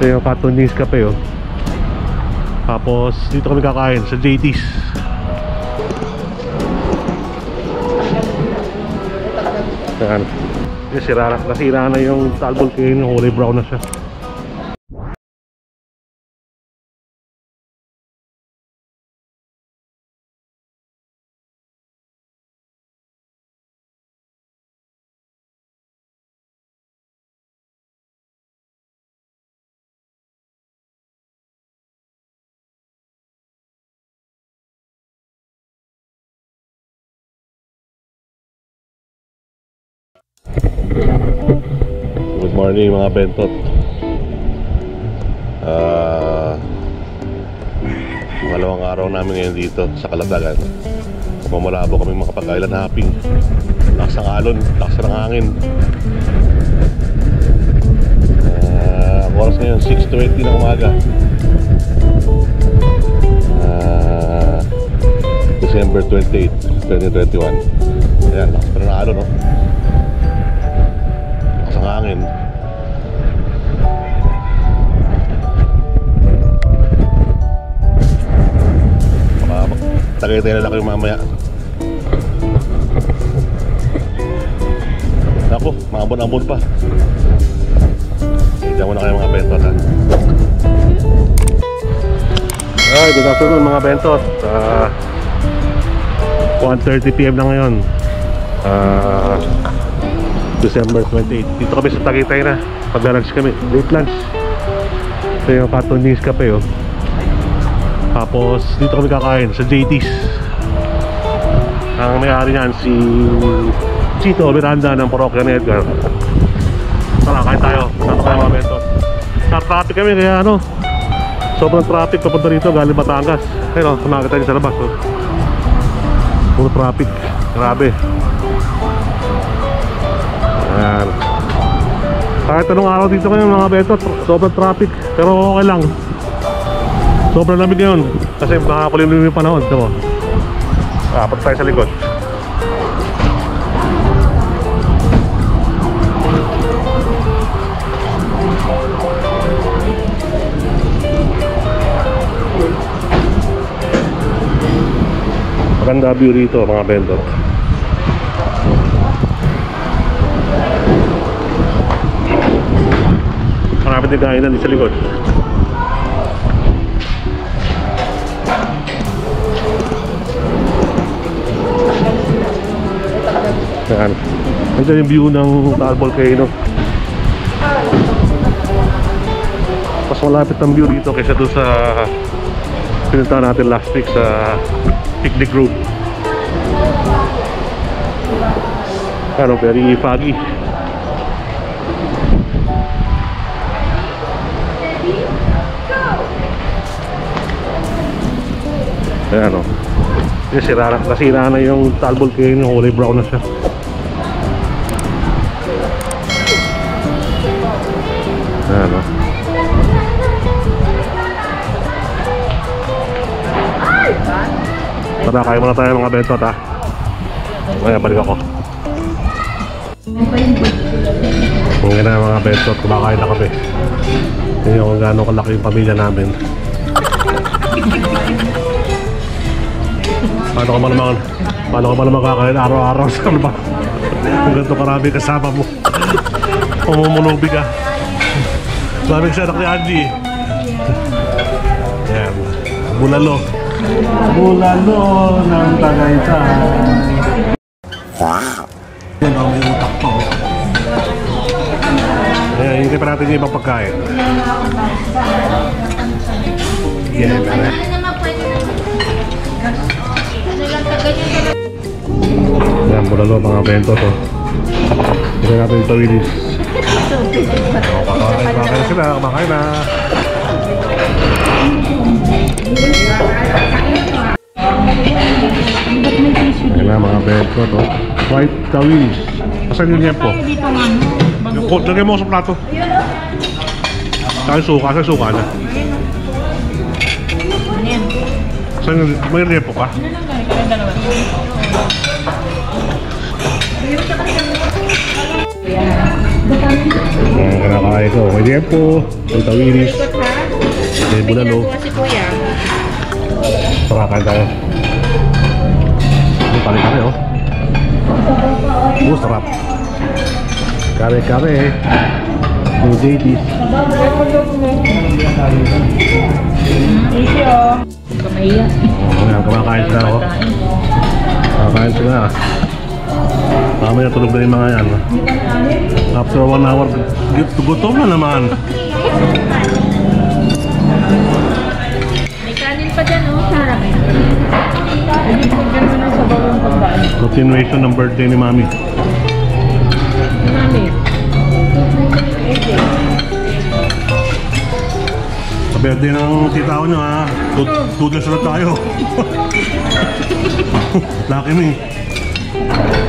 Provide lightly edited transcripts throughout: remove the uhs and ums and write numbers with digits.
Ito yung Cantonese Cafe oh. Tapos dito kami kakain sa JT's. Ayan. Nasira na yung Talbot Volcano, kulay brown na siya. Good morning mga bentot. Malawang araw namin ngayon dito sa Calatagan. Mamalabo kami makapag-island hopping. Lakas ng alon, lakas ng hangin. Ang oras ngayon 6:20 ng umaga, December 28, 2021. Ayan, lakas pa ng alon no? Lakas ng hangin. Tagay-tagay na lang kayo mamaya. Ako, maambon-ambon pa. Diyan muna kayo mga bentot ha. Ay, good afternoon mga bentot. 1:30 PM na ngayon, December 28. Dito kami sa Tagaytay na. Pag-lunch kami, late lunch. Ito yung Cantonese Cafe oh. Tapos dito kami kakain sa JT's. Ang may-ari niyan si Chito Miranda ng Parokya ni Edgar. Tara, kain tayo. Saan tayo mga bentot? Sa traffic kami kaya ano, sobrang traffic papunta rito galing Batangas. Ayun o, kumakita niyo sa labas oh. Puro traffic, grabe. Ayan. Kahit anong araw dito ngayon mga bentot, sobrang traffic. Pero okay lang. Sobrang lamig ngayon kasi makakulimlim yung panahon. Ito mo, punta tayo sa likod. Maganda view rito mga bentot. Marami din kainan sa likod. Ayan. Ito yung view ng Talbot Volcano. Mas malapit ang view dito kaysa doon sa pinuntahan natin last week sa picnic road. Ano, very foggy. Ayan o. Nasira na yung Talbot Volcano, kulay brown na siya. Ayan o. Tara, kain muna tayo mga bentot ha. Ngayon, balik ako. Ngayon na mga bentot, kumakain na kami. Hindi kung gaano kalaki yung pamilya namin. Paano ka malamang kakain araw-araw sa kalma? Kung ganito karami kasama mo, pumumulubi ka. Maraming siya anak ni Angie. Ayan, bulalo ng Tagaytay. Wow! Yan o, may utak pa. Ayan, hintay pa natin yung ibang pagkain. Yan, ayan. Ayan, bulalo mga bento to. Hintay natin yung tawilis. Kumakain sila, kumakain na. Ayan na mga bento to. White tawilis. Asan yung liempo? Lagay mo sa plato. Saan suka na? Saan yung, may liempo ka? Ang kinakain ko. May liempo, may tawiris, Ikot ha? may bulalo. Pinatuwa si Kuya. Tara, kain tayo. May kare-kare oh. Sarap. Kare-kare. Yung JT's. Easy oh. Kamaya. Ayan, kumakain sila oh. Kumakain sila. Mamaya tulog na yung mga yan. After 1 hour, gutom na naman. May kanin pa dyan oh. Sarap. Ganun na sa bawang pagkain. Continuation ng birthday ni Mami. Mami. Sa birthday ng tita ko nyo ha. Toodles na tayo. Lucky me.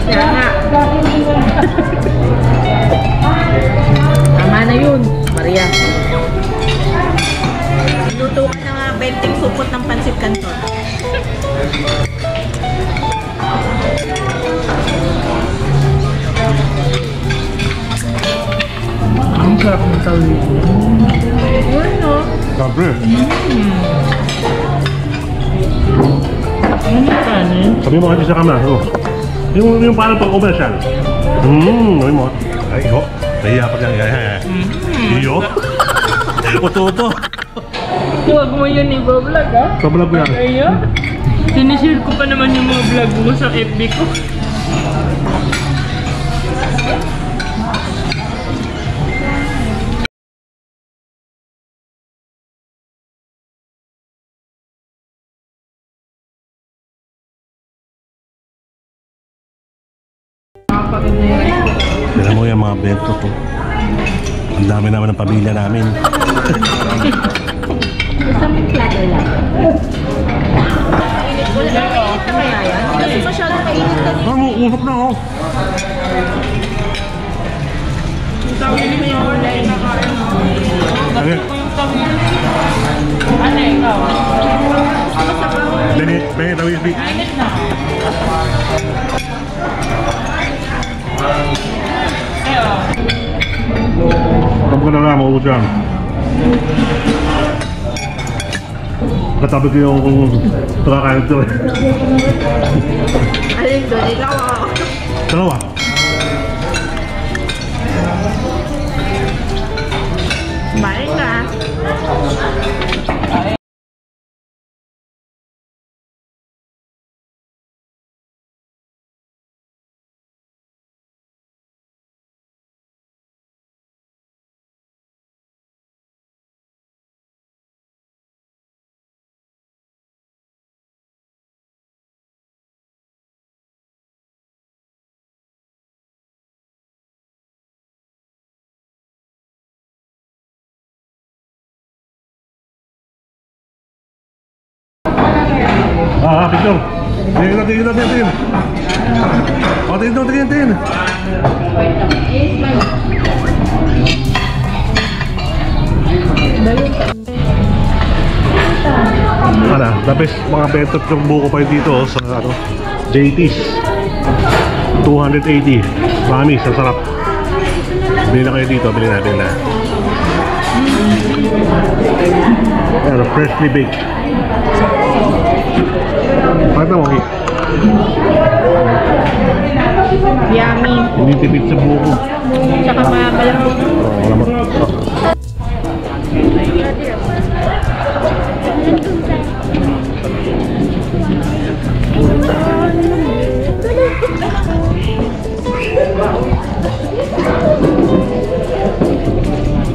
Kaya nga. Tama na yun, Maria. Luto ka na nga 20 supot ng pansit canton. Ang sarap ng tawid. Yun no? Siyempre. Ano yung kanin? Sabi mo kasi sa camera. Oh. Yung parang pang-commercial. Sabi mo. Ay, ho. Nahiya pa siya. Iyo. Oto-oto. Huwag mo yun i-vlog ah. Sa vlog ko yan. Kaya? Sinishare ko pa naman yung mga vlog mo sa FB ko. Tignan mo yung mga bento to. Ang dami naman ng pamilya namin. Isang platter lang. Wala na mainit na kaya yan? Kasi masyado mainit na Ah, usap na oh. Yung tawin mo yung wala yung nakain mo. Ano? Yung tawin. Ano ikaw? Dali, pengen tawis bi. Mainit na. Kamu ka na lang, maubos yan. Katabi ko yung nakakain ito eh. alin doon, ikaw ako. Dalawa. Kumain ka. Picture. Tingin na. O, tingin. Ano, tapos mga bentot yung buko pa yun dito oh, sa ano, JT's 280. Promise, ang sarap. Bili na kayo dito, bili na. Ano, freshly baked. Pakita mo, Hik. Yummy. Hindi tipid sa buko. Tsaka malambot. Wala mo.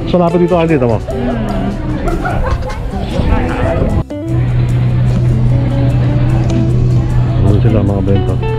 So, lapit dito dito mo. Ano sila mga benta?